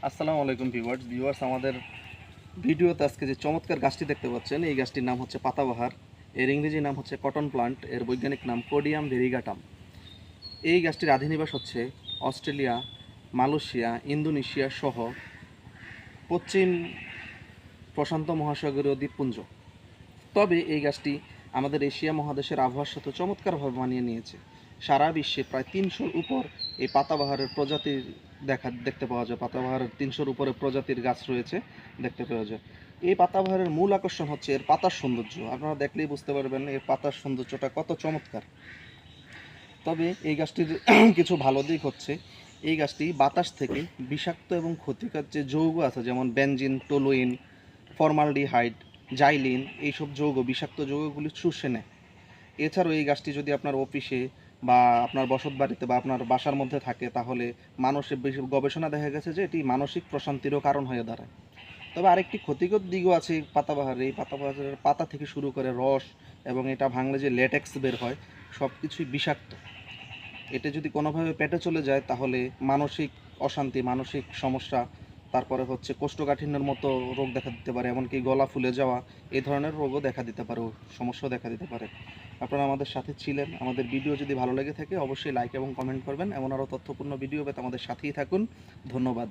আসসালামু আলাইকুম ভিউয়ার্স আমাদের ভিডিওতে আজকে যে চমৎকার গাছটি দেখতে পাচ্ছেন এই গাছটির নাম হচ্ছে পাতাবাহার। এর ইংরেজি নাম হচ্ছে কটন প্লান্ট, এর বৈজ্ঞানিক নাম কোডিয়াম ভেরিগাটাম। এই গাছটির আদিনিবাস হচ্ছে অস্ট্রেলিয়া, মালয়েশিয়া, ইন্দোনেশিয়া সহ পশ্চিম প্রশান্ত মহাসাগরীয় দ্বীপপুঞ্জ। তবে এই গাছটি আমাদের এশিয়া মহাদেশের আবহাওয়ার সাথে চমৎকারভাবে মানিয়ে নিয়েছে। সারা বিশ্বে প্রায় ৩০০-র উপর এই পাতাবাহারের প্রজাতির দেখতে পাওয়া যায়। পাতাবাহারের ৩০০-র উপরে প্রজাতির গাছ রয়েছে, দেখতে পাওয়া যায়। এই পাতাবাহারের মূল আকর্ষণ হচ্ছে এর পাতার সৌন্দর্য। আপনারা দেখলেই বুঝতে পারবেন এর পাতার সৌন্দর্যটা কত চমৎকার। তবে এই গাছটির কিছু ভালো দিক হচ্ছে এই গাছটি বাতাস থেকে বিষাক্ত এবং ক্ষতিকর যে যৌগ আছে, যেমন বেনজিন, টলুইন, ফর্মালডিহাইড, জাইলিন, এইসব যৌগ, বিষাক্ত যৌগগুলি শুষে নেয়। এছাড়াও এই গাছটি যদি আপনার অফিসে বা আপনার বসত বাড়িতে বা আপনার বাসার মধ্যে থাকে, তাহলে মানুষের গবেষণা দেখা গেছে যে এটি মানসিক প্রশান্তিরও কারণ হয়ে দাঁড়ায়। তবে আরেকটি ক্ষতিকর দিকও আছে এই পাতাবাহারের। এই পাতাবাহারের পাতা থেকে শুরু করে রস এবং এটা ভাঙলে যে লেটেক্স বের হয়, সব কিছুই বিষাক্ত। এটা যদি কোনোভাবে পেটে চলে যায় তাহলে মানসিক অশান্তি, মানসিক সমস্যা, তারপরে হচ্ছে কোষ্ঠকাঠিন্যের মতো রোগ দেখা দিতে পারে, এমনকি গলা ফুলে যাওয়া, এই ধরনের রোগও দেখা দিতে পারে, সমস্যাও দেখা দিতে পারে। আপনারা আমাদের সাথে ছিলেন। আমাদের ভিডিও যদি ভালো লেগে থাকে অবশ্যই লাইক এবং কমেন্ট করবেন। এমন আরও তথ্যপূর্ণ ভিডিও পেতে আমাদের সাথেই থাকুন। ধন্যবাদ।